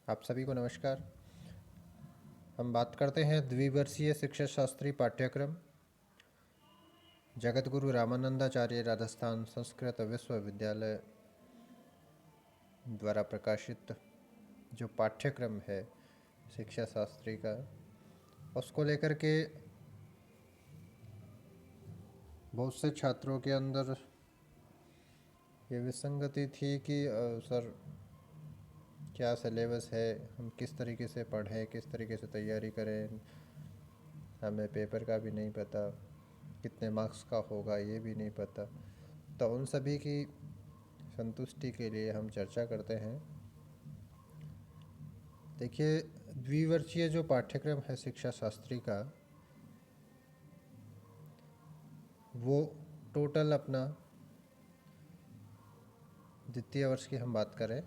आप सभी को नमस्कार। हम बात करते हैं द्विवर्षीय शिक्षा शास्त्री पाठ्यक्रम जगत गुरु रामानंदाचार्य राजस्थान संस्कृत विश्वविद्यालय द्वारा प्रकाशित जो पाठ्यक्रम है शिक्षा शास्त्री का, उसको लेकर के बहुत से छात्रों के अंदर ये विसंगति थी कि सर क्या सिलेबस है, हम किस तरीके से पढ़ें, किस तरीके से तैयारी करें, हमें पेपर का भी नहीं पता, कितने मार्क्स का होगा ये भी नहीं पता। तो उन सभी की संतुष्टि के लिए हम चर्चा करते हैं। देखिए, द्विवर्षीय जो पाठ्यक्रम है शिक्षा शास्त्री का, वो टोटल अपना द्वितीय वर्ष की हम बात करें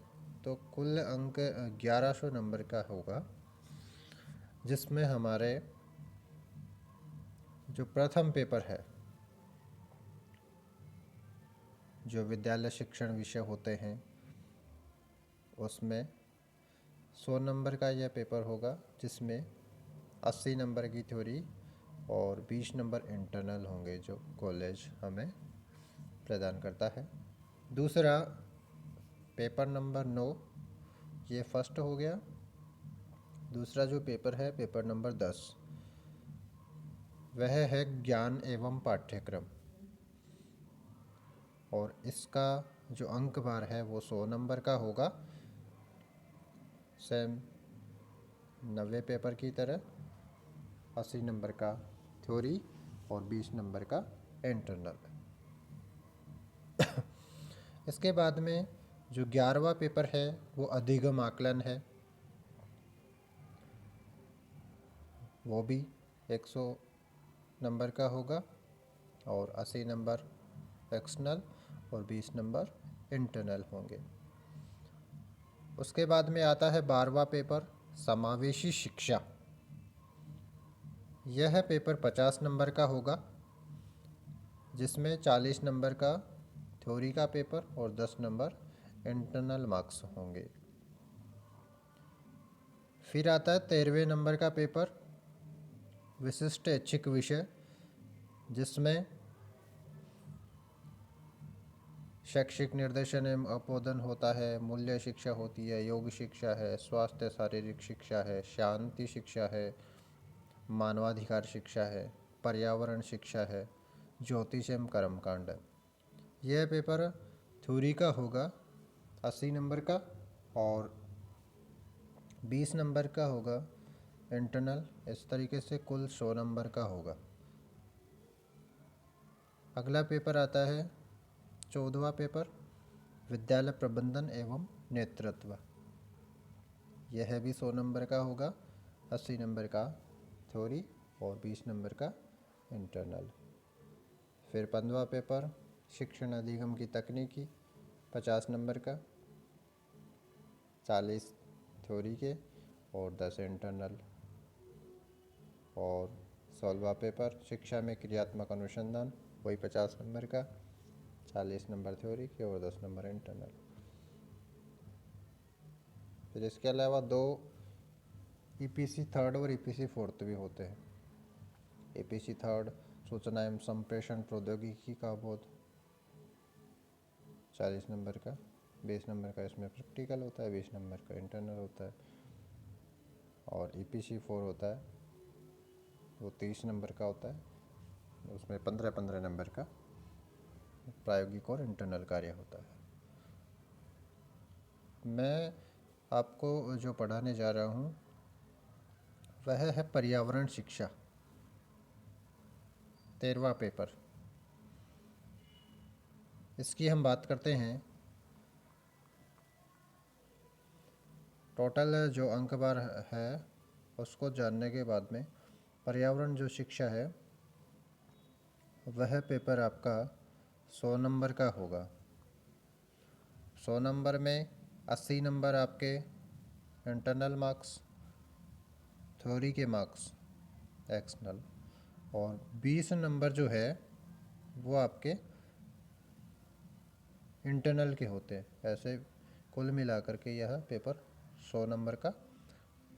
तो कुल अंक 1100 नंबर का होगा, जिसमें हमारे जो प्रथम पेपर है, जो विद्यालय शिक्षण विषय होते हैं, उसमें 100 नंबर का यह पेपर होगा, जिसमें 80 नंबर की थ्योरी और 20 नंबर इंटरनल होंगे जो कॉलेज हमें प्रदान करता है। दूसरा पेपर नंबर 9, ये फर्स्ट हो गया। दूसरा जो पेपर है पेपर नंबर 10, वह है ज्ञान एवं पाठ्यक्रम, और इसका जो अंक भार है वो 100 नंबर का होगा, सेम 90 पेपर की तरह। 80 नंबर का थ्योरी और 20 नंबर का इंटरनल। इसके बाद में जो 11वां पेपर है वो अधिगम आकलन है, वो भी 100 नंबर का होगा और 80 नंबर एक्सटर्नल और 20 नंबर इंटरनल होंगे। उसके बाद में आता है 12वां पेपर समावेशी शिक्षा। यह पेपर 50 नंबर का होगा, जिसमें 40 नंबर का थ्योरी का पेपर और 10 नंबर इंटरनल मार्क्स होंगे। फिर आता है 13वें नंबर का पेपर विशिष्ट ऐच्छिक विषय, जिसमें शैक्षिक निर्देशन एवं अपोदन होता है, मूल्य शिक्षा होती है, योग शिक्षा है, स्वास्थ्य शारीरिक शिक्षा है, शांति शिक्षा है, मानवाधिकार शिक्षा है, पर्यावरण शिक्षा है, ज्योतिष एवं कर्मकांड। यह पेपर थ्योरी का होगा 80 नंबर का और 20 नंबर का होगा इंटरनल। इस तरीके से कुल 100 नंबर का होगा। अगला पेपर आता है 14वां पेपर विद्यालय प्रबंधन एवं नेतृत्व। यह भी 100 नंबर का होगा, 80 नंबर का थ्योरी और 20 नंबर का इंटरनल। फिर 15वां पेपर शिक्षण अधिगम की तकनीकी, 50 नंबर का, 40 थ्योरी के और 10 इंटरनल। और 16वां पेपर शिक्षा में क्रियात्मक अनुसंधान, वही 50 नंबर का, 40 नंबर थ्योरी के और 10 नंबर इंटरनल। फिर इसके अलावा 2 ईपीसी थर्ड और ईपीसी फोर्थ भी होते हैं। ईपीसी थर्ड सूचना एवं संप्रेषण प्रौद्योगिकी का बोध, 40 नंबर का, 20 नंबर का इसमें प्रैक्टिकल होता है, 20 नंबर का इंटरनल होता है। और ईपीसी 4 होता है, वो 30 नंबर का होता है, उसमें 15-15 नंबर का प्रायोगिक और इंटरनल कार्य होता है। मैं आपको जो पढ़ाने जा रहा हूँ वह है पर्यावरण शिक्षा, 13वां पेपर। इसकी हम बात करते हैं। टोटल जो अंक बार है उसको जानने के बाद में पर्यावरण जो शिक्षा है वह पेपर आपका 100 नंबर का होगा। 100 नंबर में 80 नंबर आपके इंटरनल मार्क्स, थ्योरी के मार्क्स एक्सटर्नल, और 20 नंबर जो है वो आपके इंटरनल के होते हैं। ऐसे कुल मिलाकर के यह पेपर 100 नंबर का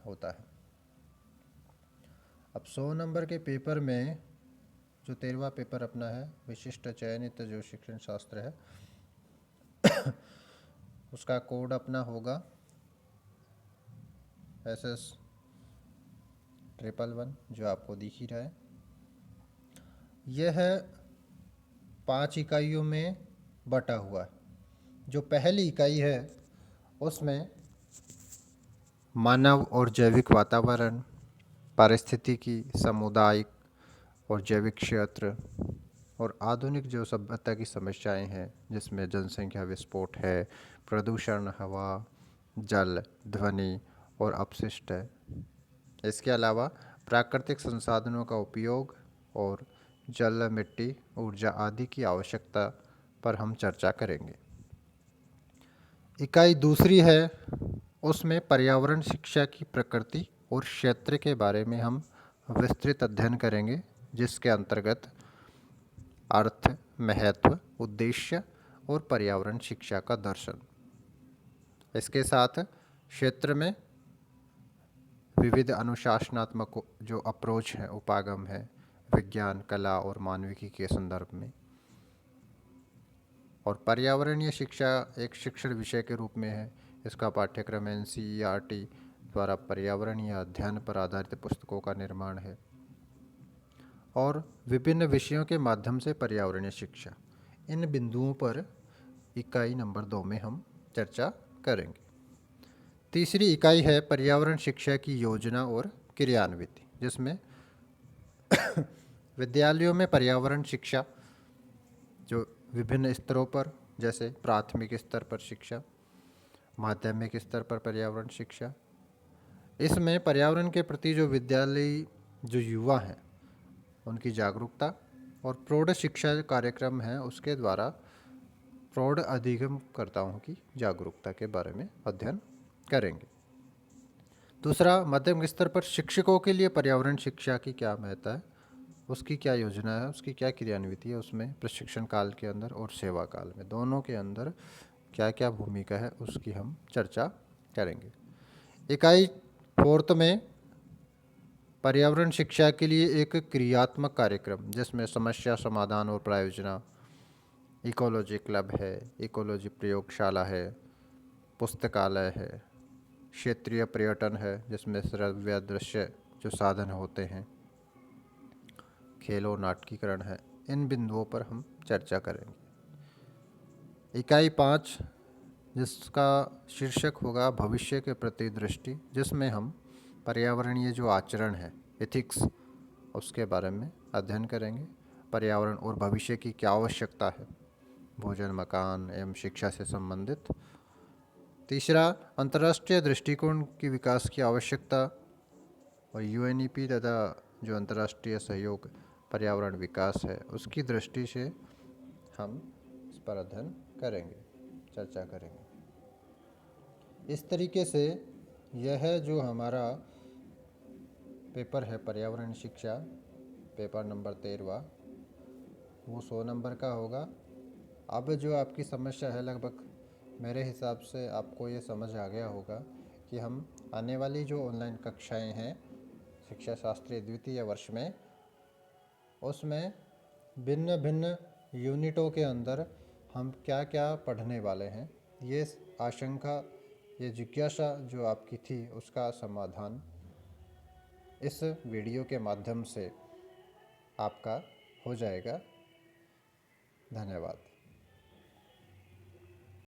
होता है। अब 100 नंबर के पेपर में जो 13वां पेपर अपना है विशिष्ट चयनित जो शिक्षण शास्त्र है उसका कोड अपना होगा SS111 जो आपको दिख ही रहा है। यह 5 इकाइयों में बटा हुआ है। जो पहली इकाई है उसमें मानव और जैविक वातावरण, पारिस्थितिकी, सामुदायिक और जैविक क्षेत्र और आधुनिक जो सभ्यता की समस्याएं हैं जिसमें जनसंख्या विस्फोट है, प्रदूषण, हवा, जल, ध्वनि और अपशिष्ट है। इसके अलावा प्राकृतिक संसाधनों का उपयोग और जल, मिट्टी, ऊर्जा आदि की आवश्यकता पर हम चर्चा करेंगे। इकाई दूसरी है, उसमें पर्यावरण शिक्षा की प्रकृति और क्षेत्र के बारे में हम विस्तृत अध्ययन करेंगे, जिसके अंतर्गत अर्थ, महत्व, उद्देश्य और पर्यावरण शिक्षा का दर्शन। इसके साथ क्षेत्र में विविध अनुशासनात्मक जो अप्रोच है, उपागम है, विज्ञान, कला और मानविकी के संदर्भ में। और पर्यावरणीय शिक्षा एक शिक्षण विषय के रूप में है। इसका पाठ्यक्रम NCERT द्वारा पर्यावरणीय अध्ययन पर आधारित पुस्तकों का निर्माण है और विभिन्न विषयों के माध्यम से पर्यावरणीय शिक्षा। इन बिंदुओं पर इकाई नंबर 2 में हम चर्चा करेंगे। तीसरी इकाई है पर्यावरण शिक्षा की योजना और क्रियान्विति, जिसमें विद्यालयों में पर्यावरण शिक्षा जो विभिन्न स्तरों पर, जैसे प्राथमिक स्तर पर शिक्षा, माध्यमिक स्तर पर पर्यावरण शिक्षा, इसमें पर्यावरण के प्रति जो विद्यालयी जो युवा हैं उनकी जागरूकता और प्रौढ़ शिक्षा कार्यक्रम है उसके द्वारा प्रौढ़ अधिगमकर्ताओं की जागरूकता के बारे में अध्ययन करेंगे। दूसरा, मध्यम स्तर पर शिक्षकों के लिए पर्यावरण शिक्षा की क्या महत्ता है, उसकी क्या योजना है, उसकी क्या क्रियान्विति है, उसमें प्रशिक्षण काल के अंदर और सेवा काल में दोनों के अंदर क्या क्या भूमिका है उसकी हम चर्चा करेंगे। इकाई 4 में पर्यावरण शिक्षा के लिए एक क्रियात्मक कार्यक्रम जिसमें समस्या समाधान और प्रायोजना, इकोलॉजी क्लब है, इकोलॉजी प्रयोगशाला है, पुस्तकालय है, क्षेत्रीय पर्यटन है जिसमें श्रव्य दृश्य जो साधन होते हैं, खेल और नाटकीकरण है। इन बिंदुओं पर हम चर्चा करेंगे। इकाई 5 जिसका शीर्षक होगा भविष्य के प्रति दृष्टि, जिसमें हम पर्यावरणीय जो आचरण है, एथिक्स, उसके बारे में अध्ययन करेंगे। पर्यावरण और भविष्य की क्या आवश्यकता है, भोजन, मकान एवं शिक्षा से संबंधित। तीसरा, अंतर्राष्ट्रीय दृष्टिकोण की विकास की आवश्यकता और UNEP तथा जो अंतर्राष्ट्रीय सहयोग पर्यावरण विकास है उसकी दृष्टि से हम इस पर अध्ययन करेंगे, चर्चा करेंगे। इस तरीके से यह जो हमारा पेपर है पर्यावरण शिक्षा, पेपर नंबर 13वां, वो 100 नंबर का होगा। अब जो आपकी समस्या है, लगभग मेरे हिसाब से आपको ये समझ आ गया होगा कि हम आने वाली जो ऑनलाइन कक्षाएं हैं शिक्षा शास्त्री द्वितीय वर्ष में, उसमें भिन्न भिन्न यूनिटों के अंदर हम क्या क्या पढ़ने वाले हैं, ये आशंका, ये जिज्ञासा जो आपकी थी उसका समाधान इस वीडियो के माध्यम से आपका हो जाएगा। धन्यवाद।